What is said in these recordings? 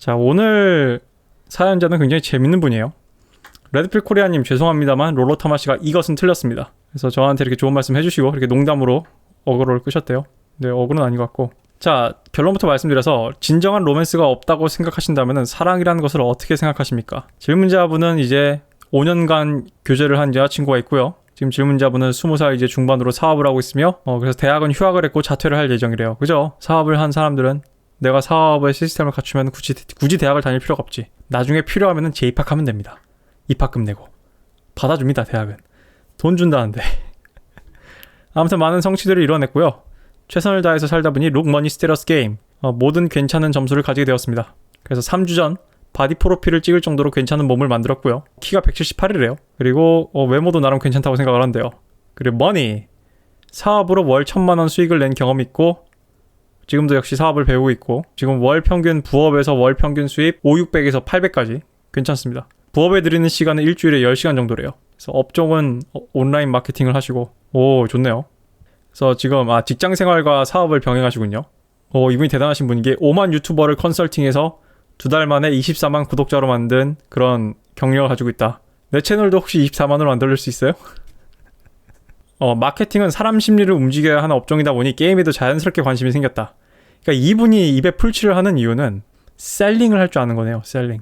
자, 오늘 사연자는 굉장히 재밌는 분이에요. 레드필 코리아님 죄송합니다만 롤러타마씨가 이것은 틀렸습니다. 그래서 저한테 이렇게 좋은 말씀 해주시고 이렇게 농담으로 어그로를 끄셨대요. 근데 어그로는 아닌 것 같고. 자, 결론부터 말씀드려서 진정한 로맨스가 없다고 생각하신다면 사랑이라는 것을 어떻게 생각하십니까? 질문자분은 이제 5년간 교제를 한 여자친구가 있고요. 지금 질문자분은 20살 이제 중반으로 사업을 하고 있으며 그래서 대학은 휴학을 했고 자퇴를 할 예정이래요. 그죠? 사업을 한 사람들은 내가 사업의 시스템을 갖추면 굳이 대학을 다닐 필요가 없지. 나중에 필요하면 재입학하면 됩니다. 입학금 내고 받아줍니다. 대학은 돈 준다는데. 아무튼 많은 성취들을 이뤄냈고요. 최선을 다해서 살다 보니 룩 머니 스테러스 게임 모든 괜찮은 점수를 가지게 되었습니다. 그래서 3주 전 바디 프로필을 찍을 정도로 괜찮은 몸을 만들었고요. 키가 178이래요. 그리고 외모도 나름 괜찮다고 생각을 한대요. 그리고 머니 사업으로 월 1,000만원 수익을 낸 경험이 있고 지금도 역시 사업을 배우고 있고 지금 월 평균 부업에서 월 평균 수입 5,600에서 800까지 괜찮습니다. 부업에 들이는 시간은 일주일에 10시간 정도래요. 그래서 업종은 온라인 마케팅을 하시고 오 좋네요. 그래서 지금 직장생활과 사업을 병행하시군요. 이분이 대단하신 분인 게 5만 유튜버를 컨설팅해서 2달 만에 24만 구독자로 만든 그런 경력을 가지고 있다. 내 채널도 혹시 24만으로 만들어줄 수 있어요? 마케팅은 사람 심리를 움직여야 하는 업종이다 보니 게임에도 자연스럽게 관심이 생겼다. 그러니까 이분이 입에 풀칠을 하는 이유는 셀링을 할 줄 아는 거네요. 셀링.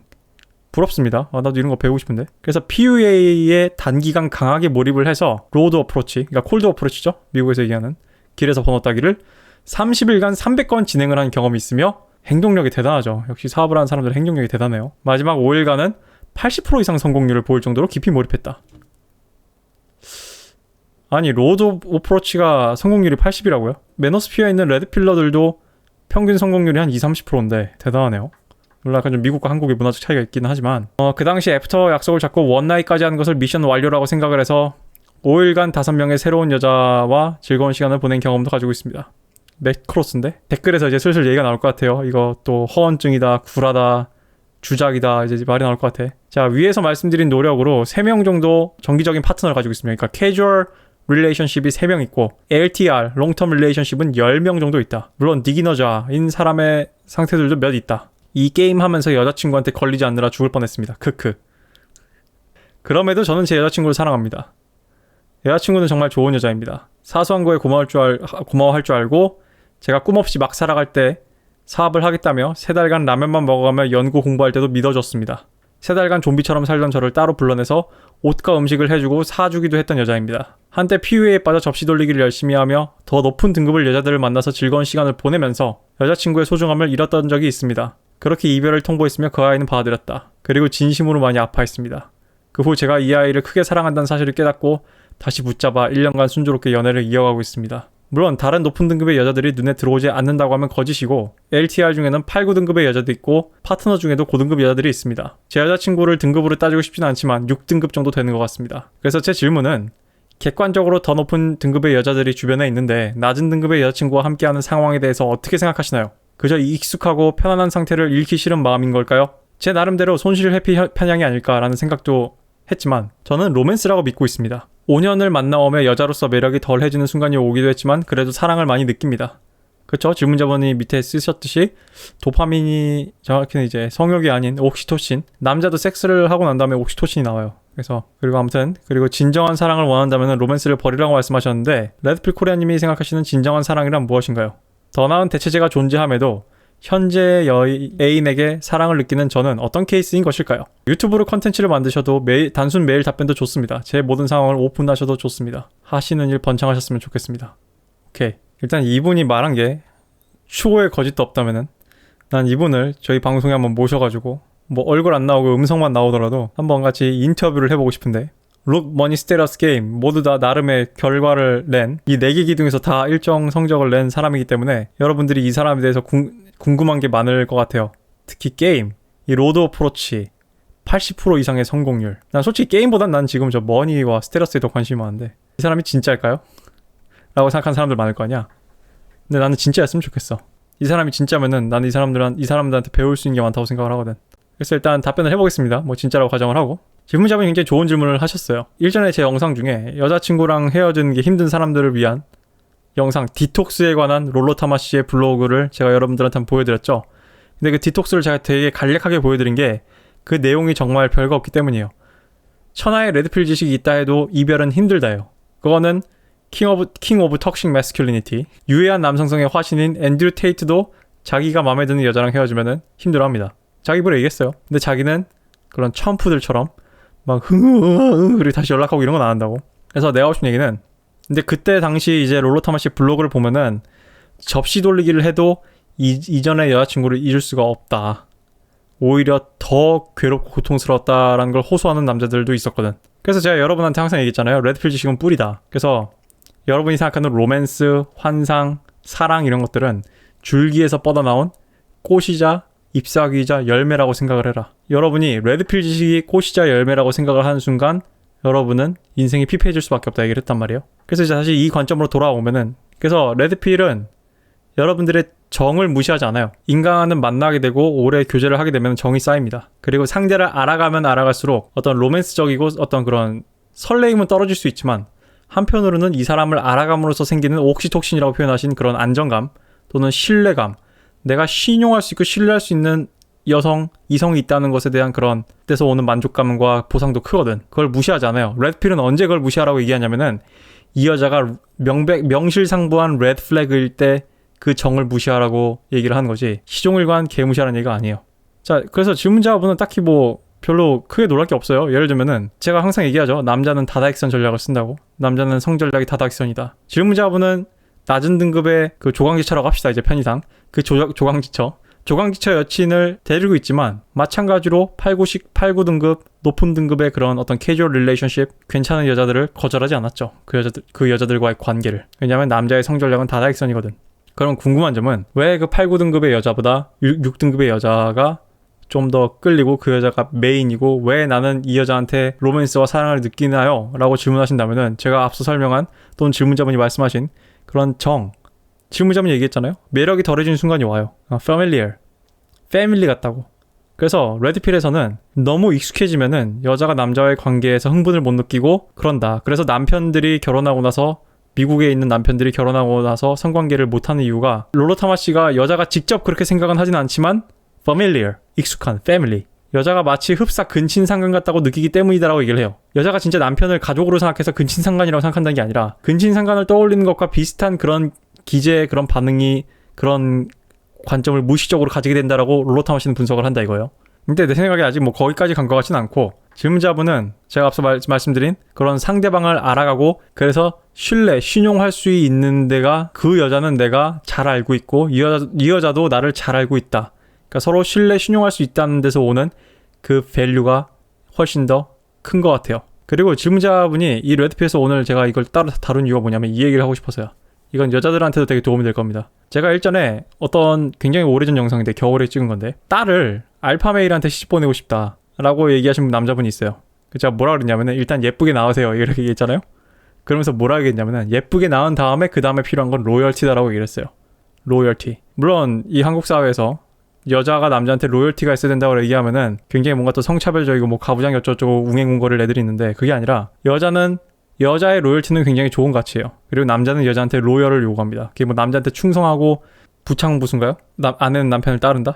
부럽습니다. 나도 이런 거 배우고 싶은데. 그래서 PUA에 단기간 강하게 몰입을 해서 로드 어프로치, 그러니까 콜드 어프로치죠. 미국에서 얘기하는 길에서 번호 따기를 30일간 300건 진행을 한 경험이 있으며 행동력이 대단하죠. 역시 사업을 하는 사람들은 행동력이 대단해요. 마지막 5일간은 80% 이상 성공률을 보일 정도로 깊이 몰입했다. 아니 로드 어프로치가 성공률이 80이라고요? 매너스피어에 있는 레드필러들도 평균 성공률이 한 20-30%인데 대단하네요. 물론 약간 좀 미국과 한국의 문화적 차이가 있기는 하지만 그 당시 애프터 약속을 잡고 원나잇까지 하는 것을 미션 완료라고 생각을 해서 5일간 5명의 새로운 여자와 즐거운 시간을 보낸 경험도 가지고 있습니다. 맥크로스인데? 댓글에서 이제 슬슬 얘기가 나올 것 같아요. 이거 또 허언증이다, 구라다, 주작이다 이제 말이 나올 것 같아. 자, 위에서 말씀드린 노력으로 3명 정도 정기적인 파트너를 가지고 있습니다. 그러니까 캐주얼 릴레이션십이 3명 있고 LTR, 롱텀 릴레이션십은 10명 정도 있다. 물론 디기너자인 사람의 상태들도 몇 있다. 이 게임 하면서 여자친구한테 걸리지 않느라 죽을 뻔했습니다. 크크. 그럼에도 저는 제 여자친구를 사랑합니다. 여자친구는 정말 좋은 여자입니다. 사소한 거에 고마워할 줄 알고 제가 꿈없이 막 살아갈 때 사업을 하겠다며 3달간 라면만 먹어가며 연구 공부할 때도 믿어줬습니다. 3달간 좀비처럼 살던 저를 따로 불러내서 옷과 음식을 해주고 사주기도 했던 여자입니다. 한때 PUA에 빠져 접시 돌리기를 열심히 하며 더 높은 등급의 여자들을 만나서 즐거운 시간을 보내면서 여자친구의 소중함을 잃었던 적이 있습니다. 그렇게 이별을 통보했으며 그 아이는 받아들였다. 그리고 진심으로 많이 아파했습니다. 그 후 제가 이 아이를 크게 사랑한다는 사실을 깨닫고 다시 붙잡아 1년간 순조롭게 연애를 이어가고 있습니다. 물론 다른 높은 등급의 여자들이 눈에 들어오지 않는다고 하면 거짓이고 LTR 중에는 8, 9등급의 여자도 있고 파트너 중에도 고등급 여자들이 있습니다. 제 여자친구를 등급으로 따지고 싶지는 않지만 6등급 정도 되는 것 같습니다. 그래서 제 질문은 객관적으로 더 높은 등급의 여자들이 주변에 있는데 낮은 등급의 여자친구와 함께하는 상황에 대해서 어떻게 생각하시나요? 그저 익숙하고 편안한 상태를 잃기 싫은 마음인 걸까요? 제 나름대로 손실 회피 편향이 아닐까라는 생각도 했지만 저는 로맨스라고 믿고 있습니다. 5년을 만나오며 여자로서 매력이 덜해지는 순간이 오기도 했지만 그래도 사랑을 많이 느낍니다. 그쵸? 질문자분이 밑에 쓰셨듯이 도파민이 정확히는 이제 성욕이 아닌 옥시토신, 남자도 섹스를 하고 난 다음에 옥시토신이 나와요. 그리고 진정한 사랑을 원한다면 로맨스를 버리라고 말씀하셨는데 레드필 코리아님이 생각하시는 진정한 사랑이란 무엇인가요? 더 나은 대체제가 존재함에도 현재 애인에게 사랑을 느끼는 저는 어떤 케이스인 것일까요? 유튜브로 컨텐츠를 만드셔도 단순 메일 답변도 좋습니다. 제 모든 상황을 오픈하셔도 좋습니다. 하시는 일 번창하셨으면 좋겠습니다. 오케이. 일단 이분이 말한 게 추호의 거짓도 없다면은 난 이분을 저희 방송에 한번 모셔가지고 뭐 얼굴 안 나오고 음성만 나오더라도 한번 같이 인터뷰를 해보고 싶은데 룩 머니 스테러스 게임 모두 다 나름의 결과를 낸 이 4개 기둥에서 다 일정 성적을 낸 사람이기 때문에 여러분들이 이 사람에 대해서 궁금한 게 많을 것 같아요. 특히 게임, 이 로드 어프로치 80% 이상의 성공률. 난 솔직히 게임보단 난 지금 저 머니와 스테러스에 더 관심이 많은데 이 사람이 진짜일까요? 라고 생각하는 사람들 많을 거 아니야. 근데 나는 진짜였으면 좋겠어. 이 사람이 진짜면은 나는 이 사람들한테 배울 수 있는 게 많다고 생각을 하거든. 그래서 일단 답변을 해보겠습니다. 뭐 진짜라고 가정을 하고. 질문자분이 굉장히 좋은 질문을 하셨어요. 일전에 제 영상 중에 여자친구랑 헤어지는 게 힘든 사람들을 위한 영상 디톡스에 관한 롤러타마 씨의 블로그를 제가 여러분들한테 한번 보여드렸죠. 근데 그 디톡스를 제가 되게 간략하게 보여드린 게 그 내용이 정말 별거 없기 때문이에요. 천하의 레드필 지식이 있다 해도 이별은 힘들다요. 그거는 킹 오브 턱싱 매스큘리니티. 유해한 남성성의 화신인 앤드류 테이트도 자기가 마음에 드는 여자랑 헤어지면은 힘들어합니다. 자기 입으로 얘기했어요. 근데 자기는 그런 첨프들처럼 막 그리고 다시 연락하고 이런 건 안 한다고. 그래서 내가 하고 싶은 얘기는, 근데 그때 당시 이제 롤로타마씨 블로그를 보면은 접시 돌리기를 해도 이전의 여자친구를 잊을 수가 없다. 오히려 더 괴롭고 고통스러웠다라는 걸 호소하는 남자들도 있었거든. 그래서 제가 여러분한테 항상 얘기했잖아요. 레드필 지식은 뿌리다. 그래서 여러분이 생각하는 로맨스, 환상, 사랑 이런 것들은 줄기에서 뻗어나온 꽃이자 잎사귀이자 열매라고 생각을 해라. 여러분이 레드필 지식이 꽃이자 열매라고 생각을 하는 순간 여러분은 인생이 피폐해질 수밖에 없다 얘기를 했단 말이에요. 그래서 이제 다시 이 관점으로 돌아오면은, 그래서 레드필은 여러분들의 정을 무시하지 않아요. 인간은 만나게 되고 오래 교제를 하게 되면 정이 쌓입니다. 그리고 상대를 알아가면 알아갈수록 어떤 로맨스적이고 어떤 그런 설레임은 떨어질 수 있지만, 한편으로는 이 사람을 알아감으로써 생기는 옥시톡신이라고 표현하신 그런 안정감 또는 신뢰감, 내가 신용할 수 있고 신뢰할 수 있는 이성이 있다는 것에 대한 그런 데서 오는 만족감과 보상도 크거든. 그걸 무시하지 않아요. 레드필은 언제 그걸 무시하라고 얘기하냐면은, 이 여자가 명실상부한 레드 플래그일 때 그 정을 무시하라고 얘기를 하는 거지, 시종일관 개무시하라는 얘기가 아니에요. 자, 그래서 질문자분은 딱히 뭐 별로 크게 놀랄 게 없어요. 예를 들면은 제가 항상 얘기하죠. 남자는 다다익선 전략을 쓴다고. 남자는 성전략이 다다익선이다. 질문자분은 낮은 등급의 그 조강지처라고 합시다. 이제 편의상 그 조강지처 여친을 데리고 있지만, 마찬가지로 8, 9 등급 높은 등급의 그런 어떤 캐주얼 릴레이션십, 괜찮은 여자들을 거절하지 않았죠. 그 여자들과의 관계를. 왜냐하면 남자의 성전략은 다다익선이거든. 그럼 궁금한 점은, 왜 그 8, 9 등급의 여자보다 6 등급의 여자가 좀 더 끌리고 그 여자가 메인이고 왜 나는 이 여자한테 로맨스와 사랑을 느끼나요? 라고 질문하신다면은, 제가 앞서 설명한 또는 질문자분이 말씀하신 그런 질문자분이 얘기했잖아요. 매력이 덜해지는 순간이 와요. 패밀리 같다고. 그래서 레드필에서는 너무 익숙해지면은 여자가 남자와의 관계에서 흥분을 못 느끼고 그런다. 그래서 미국에 있는 남편들이 결혼하고 나서 성관계를 못하는 이유가, 롤로타마 씨가 여자가 직접 그렇게 생각은 하진 않지만 familiar, 익숙한, family, 여자가 마치 흡사 근친상간 같다고 느끼기 때문이다라고 얘기를 해요. 여자가 진짜 남편을 가족으로 생각해서 근친상간이라고 생각한다는 게 아니라, 근친상간을 떠올리는 것과 비슷한 그런 기제의 그런 반응이, 그런 관점을 무의식적으로 가지게 된다라고 롤로타마 씨는 분석을 한다 이거예요. 근데 내 생각에 아직 뭐 거기까지 간 것 같진 않고, 질문자분은 제가 앞서 말씀드린 그런 상대방을 알아가고, 그래서 신용할 수 있는 데가, 그 여자는 내가 잘 알고 있고 이 여자도 나를 잘 알고 있다. 그러니까 서로 신용할 수 있다는 데서 오는 그 밸류가 훨씬 더 큰 것 같아요. 그리고 질문자분이 이 레드필에서 오늘 제가 이걸 따로 다룬 이유가 뭐냐면, 이 얘기를 하고 싶어서요. 이건 여자들한테도 되게 도움이 될 겁니다. 제가 일전에 어떤 굉장히 오래전 영상인데, 겨울에 찍은 건데, 딸을 알파메일한테 시집 보내고 싶다 라고 얘기하신 남자분이 있어요. 제가 뭐라 그랬냐면은, 일단 예쁘게 나으세요 이렇게 얘기했잖아요. 그러면서 뭐라 얘기했냐면은, 예쁘게 낳은 다음에 그 다음에 필요한 건 로열티다라고 얘기를 했어요. 로열티. 물론 이 한국 사회에서 여자가 남자한테 로열티가 있어야 된다고 얘기하면은 굉장히 뭔가 또 성차별적이고 뭐 가부장 어쩌고 웅행웅거릴 애들이 있는데, 그게 아니라 여자의 로열티는 굉장히 좋은 가치예요. 그리고 남자는 여자한테 로열을 요구합니다. 그게 뭐 남자한테 충성하고 부창부수인가요? 아내는 남편을 따른다?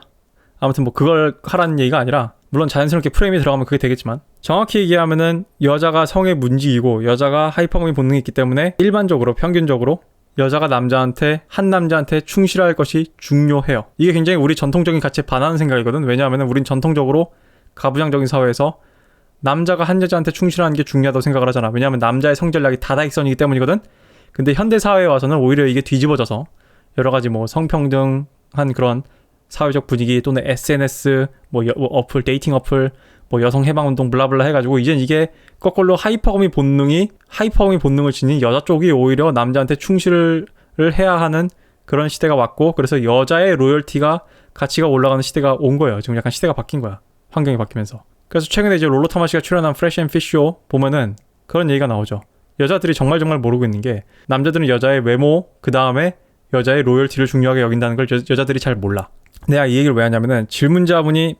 아무튼 뭐 그걸 하라는 얘기가 아니라, 물론 자연스럽게 프레임이 들어가면 그게 되겠지만, 정확히 얘기하면은 여자가 성의 문지이고 여자가 하이퍼거미 본능이 있기 때문에 일반적으로 평균적으로 여자가 한 남자한테 충실할 것이 중요해요. 이게 굉장히 우리 전통적인 가치에 반하는 생각이거든. 왜냐하면 우린 전통적으로 가부장적인 사회에서 남자가 한 여자한테 충실하는 게 중요하다고 생각을 하잖아. 왜냐하면 남자의 성전략이 다다익선이기 때문이거든. 근데 현대 사회에 와서는 오히려 이게 뒤집어져서 여러 가지 뭐 성평등한 그런 사회적 분위기 또는 SNS, 뭐 어플, 데이팅 어플, 뭐 여성 해방운동 블라블라 해가지고, 이젠 이게 거꾸로 하이퍼거미 본능을 지닌 여자 쪽이 오히려 남자한테 충실을 해야 하는 그런 시대가 왔고, 그래서 여자의 로열티가 가치가 올라가는 시대가 온 거예요. 지금 약간 시대가 바뀐 거야. 환경이 바뀌면서. 그래서 최근에 이제 롤로타마 씨가 출연한 프레쉬 앤 피쉬쇼 보면은 그런 얘기가 나오죠. 여자들이 정말 모르고 있는 게, 남자들은 여자의 외모, 그 다음에 여자의 로열티를 중요하게 여긴다는 걸 여자들이 잘 몰라. 내가 이 얘기를 왜 하냐면은, 질문자분이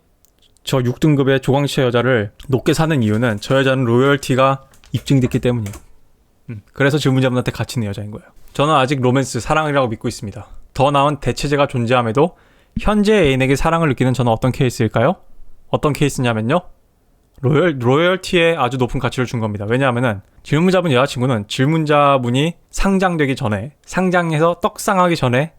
저 6등급의 조광시의 여자를 높게 사는 이유는 저 여자는 로열티가 입증됐기 때문이에요. 그래서 질문자분한테 가치 있는 여자인 거예요. 저는 아직 로맨스, 사랑이라고 믿고 있습니다. 더 나은 대체제가 존재함에도 현재 애인에게 사랑을 느끼는 저는 어떤 케이스일까요? 어떤 케이스냐면요. 로열티에 아주 높은 가치를 준 겁니다. 왜냐하면은 질문자분 여자친구는 질문자분이 상장되기 전에, 상장해서 떡상하기 전에,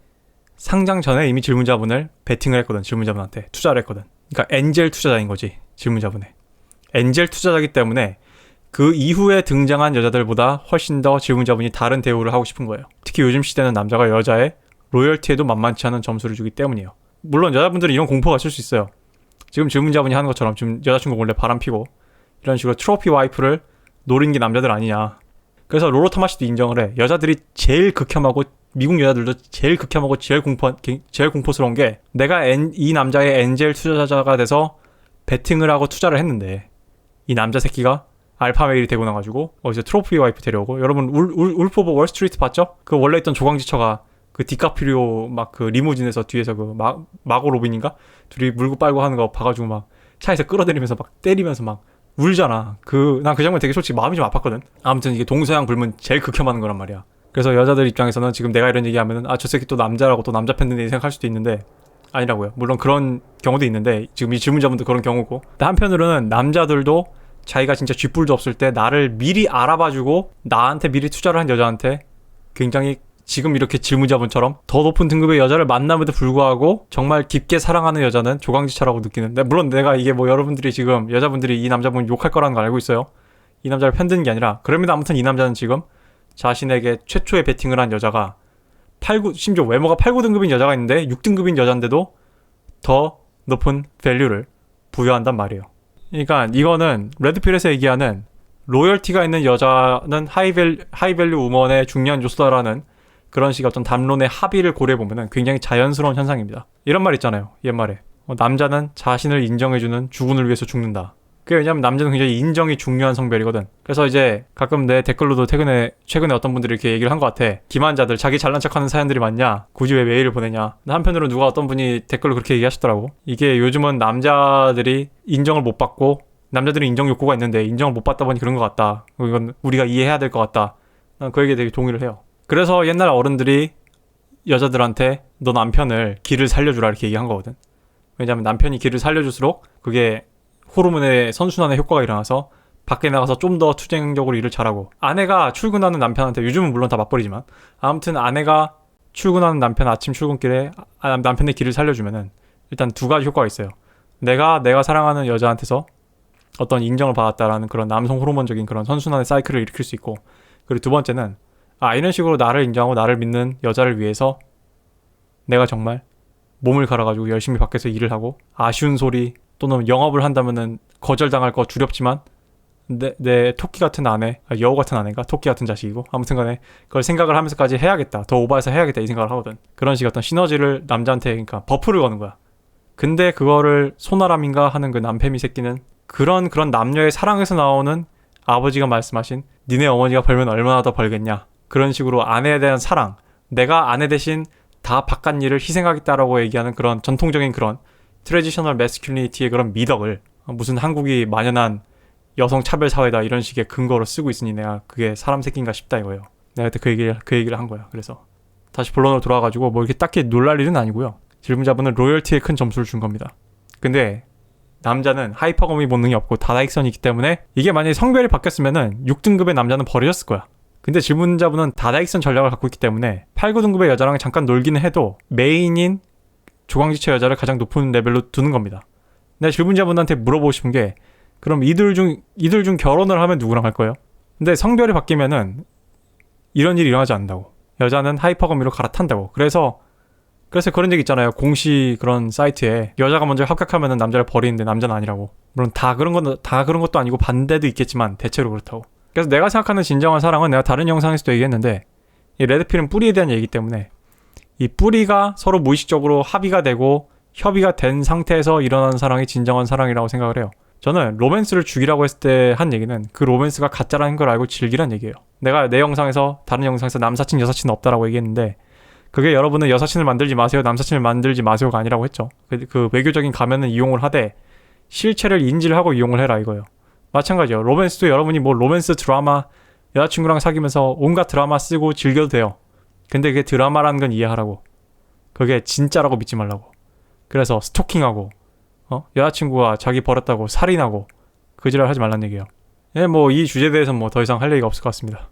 상장 전에 이미 질문자분을 베팅을 했거든. 질문자분한테 투자를 했거든. 그러니까 엔젤 투자자인 거지. 질문자분의 엔젤 투자자이기 때문에 그 이후에 등장한 여자들보다 훨씬 더 질문자분이 다른 대우를 하고 싶은 거예요. 특히 요즘 시대는 남자가 여자의 로열티에도 만만치 않은 점수를 주기 때문이에요. 물론 여자분들은 이런 공포가 있을 수 있어요. 지금 질문자분이 하는 것처럼 지금 여자친구 원래 바람피고 이런 식으로 트로피 와이프를 노린 게 남자들 아니냐. 그래서 로로 타마시도 인정을 해. 여자들이 제일 극혐하고 미국 여자들도 제일 극혐하고 제일 공포스러운 게 내가 이 남자의 엔젤 투자자가 돼서 베팅을 하고 투자를 했는데 이 남자 새끼가 알파메일이 되고 나가지고 어디서 트로피 와이프 데려오고 여러분 울프 오브 월스트리트 봤죠? 그 원래 있던 조광지처가 그 디카프리오 막 그 리무진에서 뒤에서 그 마고 로빈인가? 둘이 물고 빨고 하는 거 봐가지고 막 차에서 끌어내리면서 막 때리면서 막 울잖아. 난 그 장면 되게 솔직히 마음이 좀 아팠거든. 아무튼 이게 동서양 불문 제일 극혐하는 거란 말이야. 그래서 여자들 입장에서는 지금 내가 이런 얘기하면은 저 새끼 또 남자라고 또 남자 팬들이 생각할 수도 있는데 아니라고요. 물론 그런 경우도 있는데 지금 이 질문자분도 그런 경우고. 근데 한편으로는 남자들도 자기가 진짜 쥐뿔도 없을 때 나를 미리 알아봐주고 나한테 미리 투자를 한 여자한테 굉장히 지금 이렇게 질문자분처럼 더 높은 등급의 여자를 만남에도 불구하고 정말 깊게 사랑하는 여자는 조강지처라고 느끼는데, 물론 내가 이게 뭐 여러분들이 지금 여자분들이 이 남자분 욕할 거라는 걸 알고 있어요. 이 남자를 편드는 게 아니라 그럽니다. 아무튼 이 남자는 지금 자신에게 최초의 베팅을 한 여자가 심지어 외모가 8, 9등급인 여자가 있는데 6등급인 여잔데도 더 높은 밸류를 부여한단 말이에요. 그러니까 이거는 레드필에서 얘기하는 로열티가 있는 여자는 하이밸류 우먼의 중요한 요소다라는 그런 식의 어떤 담론의 합의를 고려해보면 굉장히 자연스러운 현상입니다. 이런 말 있잖아요. 옛말에 남자는 자신을 인정해주는 주군을 위해서 죽는다. 그게 왜냐면 남자는 굉장히 인정이 중요한 성별이거든. 그래서 이제 가끔 내 댓글로도 최근에 어떤 분들이 이렇게 얘기를 한 것 같아. 기만자들, 자기 잘난 척하는 사연들이 많냐, 굳이 왜 메일을 보내냐. 한편으로 누가 어떤 분이 댓글로 그렇게 얘기하셨더라고. 이게 요즘은 남자들이 인정을 못 받고 남자들은 인정 욕구가 있는데 인정을 못 받다 보니 그런 것 같다. 이건 우리가 이해해야 될 것 같다. 난 그 얘기에 되게 동의를 해요. 그래서 옛날 어른들이 여자들한테 너 남편을 기를 살려주라 이렇게 얘기한 거거든. 왜냐면 남편이 기를 살려줄수록 그게 호르몬의 선순환의 효과가 일어나서 밖에 나가서 좀 더 투쟁적으로 일을 잘하고, 아내가 출근하는 남편한테, 요즘은 물론 다 맞벌이지만 아무튼 아내가 출근하는 남편 아침 출근길에 남편의 기를 살려주면은 일단 두 가지 효과가 있어요. 내가 사랑하는 여자한테서 어떤 인정을 받았다라는 그런 남성 호르몬적인 그런 선순환의 사이클을 일으킬 수 있고, 그리고 두 번째는 이런 식으로 나를 인정하고 나를 믿는 여자를 위해서 내가 정말 몸을 갈아가지고 열심히 밖에서 일을 하고 아쉬운 소리 또는 영업을 한다면은 거절당할 거 두렵지만 내 토끼 같은 아내, 여우 같은 아내가 토끼 같은 자식이고, 아무튼 간에 그걸 생각을 하면서까지 해야겠다, 더 오버해서 해야겠다 이 생각을 하거든. 그런 식의 어떤 시너지를 남자한테, 그러니까 버프를 거는 거야. 근데 그거를 소나람인가 하는 그 남패미 새끼는 그런 남녀의 사랑에서 나오는 아버지가 말씀하신 니네 어머니가 벌면 얼마나 더 벌겠냐, 그런 식으로 아내에 대한 사랑, 내가 아내 대신 다 바깥 일을 희생하겠다라고 얘기하는 그런 전통적인 그런 트레디셔널 매스큘리니티의 그런 미덕을 무슨 한국이 만연한 여성 차별 사회다 이런 식의 근거로 쓰고 있으니 내가 그게 사람 새끼인가 싶다 이거예요. 내가 그때 그 얘기를 한 거야. 그래서 다시 본론으로 돌아가지고 뭐 이렇게 딱히 놀랄 일은 아니고요. 질문자분은 로열티에 큰 점수를 준 겁니다. 근데 남자는 하이퍼거미 본능이 없고 다다익선이 있기 때문에 이게 만약에 성별이 바뀌었으면은 6등급의 남자는 버려졌을 거야. 근데 질문자분은 다다익선 전략을 갖고 있기 때문에 8, 9등급의 여자랑 잠깐 놀기는 해도 메인인 조광지처 여자를 가장 높은 레벨로 두는 겁니다. 내가 질문자분한테 물어보고 싶은 게, 그럼 이들 중 결혼을 하면 누구랑 할 거예요? 근데 성별이 바뀌면은 이런 일이 일어나지 않는다고. 여자는 하이퍼거미로 갈아탄다고. 그래서 그런 얘기 있잖아요. 공시 그런 사이트에 여자가 먼저 합격하면은 남자를 버리는데 남자는 아니라고. 물론 다 그런 것도 아니고 반대도 있겠지만 대체로 그렇다고. 그래서 내가 생각하는 진정한 사랑은, 내가 다른 영상에서도 얘기했는데, 이 레드필은 뿌리에 대한 얘기이기 때문에 이 뿌리가 서로 무의식적으로 합의가 되고 협의가 된 상태에서 일어나는 사랑이 진정한 사랑이라고 생각을 해요. 저는 로맨스를 죽이라고 했을 때 한 얘기는 그 로맨스가 가짜라는 걸 알고 즐기란 얘기예요. 내가 내 영상에서, 다른 영상에서 남사친 여사친 없다라고 얘기했는데, 그게 여러분은 여사친을 만들지 마세요, 남사친을 만들지 마세요가 아니라고 했죠. 그 외교적인 가면은 이용을 하되 실체를 인지를 하고 이용을 해라 이거예요. 마찬가지예요. 로맨스도 여러분이 뭐 로맨스 드라마, 여자친구랑 사귀면서 온갖 드라마 쓰고 즐겨도 돼요. 근데 그게 드라마라는 건 이해하라고. 그게 진짜라고 믿지 말라고. 그래서 스토킹하고 여자친구가 자기 버렸다고 살인하고 그 지랄 하지 말란 얘기예요. 예, 뭐 이 주제에 대해서는 뭐 더 이상 할 얘기가 없을 것 같습니다.